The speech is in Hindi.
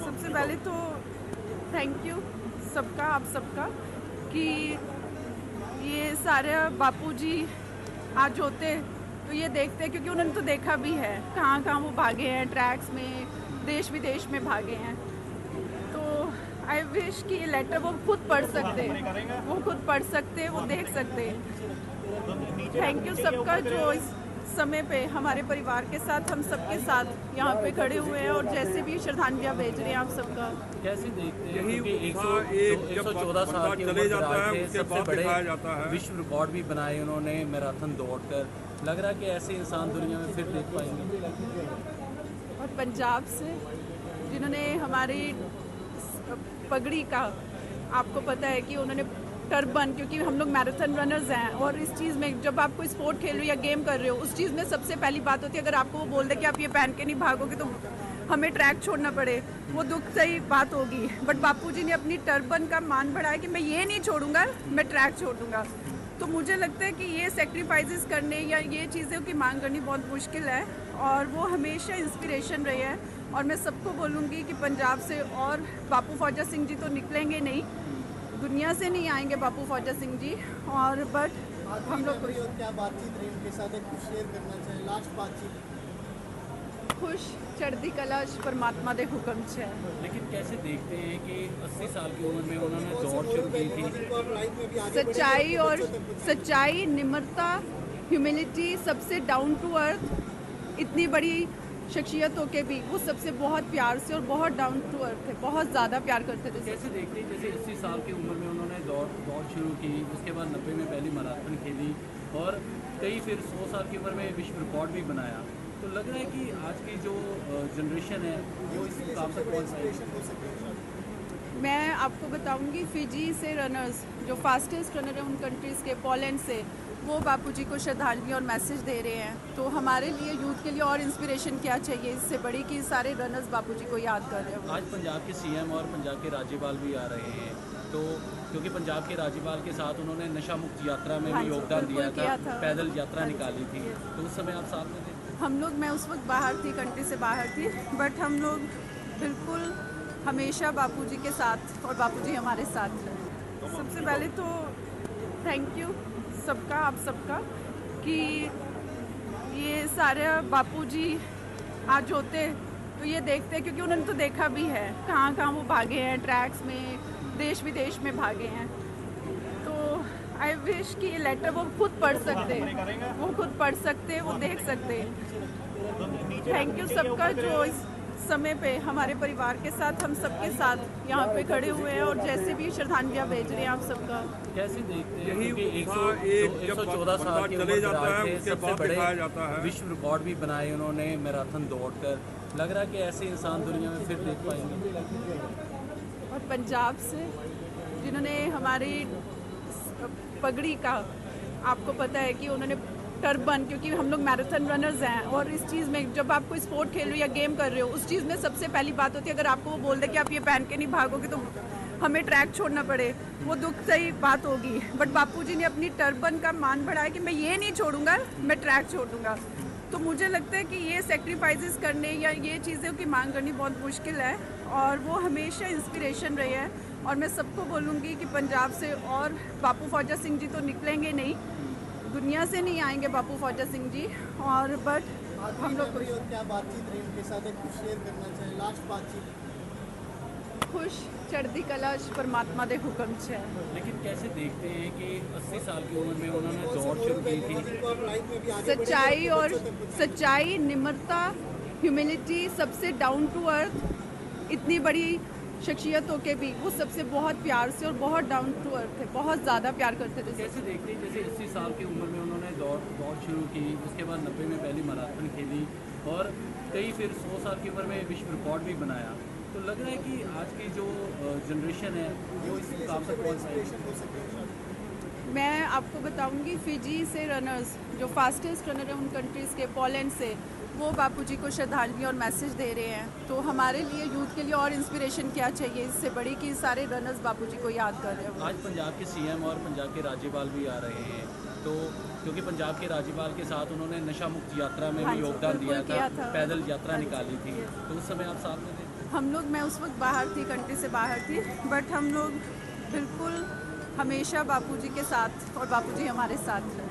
सबसे पहले तो थैंक यू सबका, आप सबका, कि ये सारे बापूजी आज होते तो ये देखते, क्योंकि उन्होंने तो देखा भी है कहाँ कहाँ वो भागे हैं, ट्रैक्स में, देश विदेश में भागे हैं। तो आई विश कि ये लेटर वो खुद पढ़ सकते, वो खुद पढ़ सकते, वो देख सकते। थैंक यू सबका जो इस समय पे हमारे परिवार के साथ, हम सबके साथ यहाँ पे खड़े हुए हैं और जैसे भी श्रद्धांजलियाँ भेज रहे हैं आप सबका। कैसे देखते हैं यही कि एक 114 साल के चले जाता है, थे, उसके सबसे बाद बड़े दिखाया जाता है। विश्व रिकॉर्ड भी बनाए उन्होंने मैराथन दौड़कर। लग रहा है कि ऐसे इंसान दुनिया में फिर देख पाएंगे। और पंजाब से जिन्होंने हमारी पगड़ी का, आपको पता है कि उन्होंने टर्बन, क्योंकि हम लोग मैराथन रनर्स हैं और इस चीज़ में जब आप कोई स्पोर्ट खेल रहे हो या गेम कर रहे हो, उस चीज़ में सबसे पहली बात होती है, अगर आपको वो बोल दे कि आप ये पहन के नहीं भागोगे तो हमें ट्रैक छोड़ना पड़े, वो दुख सही बात होगी। बट बापूजी ने अपनी टर्बन का मान बढ़ाया कि मैं ये नहीं छोड़ूंगा, मैं ट्रैक छोड़ दूंगा। तो मुझे लगता है कि ये सेक्रीफाइसेस करने या ये चीज़ों की मांग करनी बहुत मुश्किल है और वो हमेशा इंस्पिरेशन रहे हैं। और मैं सबको बोलूँगी कि पंजाब से और बापू फौजा सिंह जी तो निकलेंगे नहीं, दुनिया से नहीं आएंगे बापू फौजा सिंह जी। और बट हम लोग क्या बातचीत रही उनके साथ, एक कुछ शेयर करना चाहिए लास्ट बातचीत? खुश चढ़ती कला परमात्मा दे हुक्म है। लेकिन कैसे देखते हैं कि 80 साल की उम्र में उन्होंने दौड़ शुरू की थी। सच्चाई और सच्चाई, निम्रता, ह्यूमिलिटी, सबसे डाउन टू अर्थ, इतनी बड़ी शख्सियतों के भी वो सबसे बहुत प्यार से और बहुत डाउन टू अर्थ थे, बहुत ज़्यादा प्यार करते थे। कैसे देखते हैं जैसे 80 साल की उम्र में उन्होंने दौड़ शुरू की, उसके बाद 90 में पहली मैराथन खेली और कई फिर 100 साल की उम्र में विश्व रिकॉर्ड भी बनाया। तो लग रहा है कि आज की जो जनरेशन है वो इस मुकाम तक पहुँच पाएगी। मैं आपको बताऊंगी, फिजी से रनर्स जो फास्टेस्ट रनर हैं उन कंट्रीज़ के, पोलैंड से, वो बापूजी को श्रद्धांजलि और मैसेज दे रहे हैं। तो हमारे लिए, यूथ के लिए और इंस्पिरेशन क्या चाहिए इससे बड़ी कि सारे रनर्स बापूजी को याद कर रहे हैं। आज पंजाब के सीएम और पंजाब के राज्यपाल भी आ रहे हैं, तो क्योंकि पंजाब के राज्यपाल के साथ उन्होंने नशा मुक्त यात्रा में भी योगदान दिया था, पैदल यात्रा निकाली थी, तो उस समय आप साथ में थे? हम लोग, मैं उस वक्त बाहर थी, कंट्री से बाहर थी, बट हम लोग बिल्कुल हमेशा बापूजी के साथ और बापूजी हमारे साथ रहे। सबसे पहले तो थैंक यू सबका, आप सबका, कि ये सारे बापूजी आज होते तो ये देखते, क्योंकि उन्होंने तो देखा भी है कहाँ कहाँ वो भागे हैं, ट्रैक्स में, देश विदेश में भागे हैं। तो आई विश कि ये लेटर वो खुद पढ़ सकते, वो खुद पढ़ सकते, वो देख सकते। थैंक यू सबका जो इस समय पे हमारे परिवार के साथ, हम सबके साथ यहाँ पे खड़े हुए हैं और जैसे भी श्रद्धांजलियाँ भेज रहे हैं आप सबका। कैसे देखते हैं यही कि एक 114 साल के चले जाता है, थे, उसके सबसे बाद बड़े दिखाया जाता है। विश्व रिकॉर्ड भी बनाए उन्होंने मैराथन दौड़कर। लग रहा है कि ऐसे इंसान दुनिया में फिर देख पाएंगे। और पंजाब से जिन्होंने हमारी पगड़ी का, आपको पता है कि उन्होंने टर्बन, क्योंकि हम लोग मैराथन रनर्स हैं और इस चीज़ में जब आप कोई स्पोर्ट खेल रहे हो या गेम कर रहे हो, उस चीज़ में सबसे पहली बात होती है, अगर आपको वो बोल दे कि आप ये पहन के नहीं भागोगे तो हमें ट्रैक छोड़ना पड़े, वो दुख सही बात होगी। बट बापूजी ने अपनी टर्बन का मान बढ़ाया कि मैं ये नहीं छोड़ूंगा, मैं ट्रैक छोड़ दूंगा। तो मुझे लगता है कि ये सेक्रीफाइसेस करने या ये चीज़ों की मांग करनी बहुत मुश्किल है और वो हमेशा इंस्पिरेशन रहे हैं। और मैं सबको बोलूँगी कि पंजाब से और बापू फौजा सिंह जी तो निकलेंगे नहीं, दुनिया से नहीं आएंगे बापू फौजा सिंह जी। और बट हम लोग क्या बातचीत रही उनके साथ, एक कुछ शेयर करना चाहिए लास्ट बातचीत? खुश चढ़ती कला परमात्मा दे हुक्म है। लेकिन कैसे देखते हैं कि 80 साल की उम्र में उन्होंने दौड़ शुरू की थी। सच्चाई और सच्चाई, निम्रता, ह्यूमिलिटी, सबसे डाउन टू अर्थ, इतनी बड़ी शख्सियतों के भी वो सबसे बहुत प्यार से और बहुत डाउन टू अर्थ थे, बहुत ज़्यादा प्यार करते थे। कैसे देखते हैं जैसे 80 साल की उम्र में उन्होंने दौड़ शुरू की, उसके बाद 90 में पहली मैराथन खेली और कई फिर 100 साल की उम्र में विश्व रिकॉर्ड भी बनाया। तो लग रहा है कि आज की जो जनरेशन है वो इस मुकाम तक पहुँच पाएगी। मैं आपको बताऊंगी, फिजी से रनर्स जो फास्टेस्ट रनर हैं उन कंट्रीज़ के, पोलैंड से, वो बापूजी को श्रद्धांजलि और मैसेज दे रहे हैं। तो हमारे लिए, यूथ के लिए और इंस्पिरेशन क्या चाहिए इससे बड़ी कि सारे रनर्स बापूजी को याद कर रहे हैं। आज पंजाब के सीएम और पंजाब के राज्यपाल भी आ रहे हैं, तो क्योंकि पंजाब के राज्यपाल के साथ उन्होंने नशा मुक्त यात्रा में भी योगदान दिया था, पैदल यात्रा निकाली थी, तो उस समय आप साथ में थे? हम लोग, मैं उस वक्त बाहर थी, कंट्री से बाहर थी, बट हम लोग बिल्कुल हमेशा बापूजी के साथ, और बापूजी हमारे साथ हैं।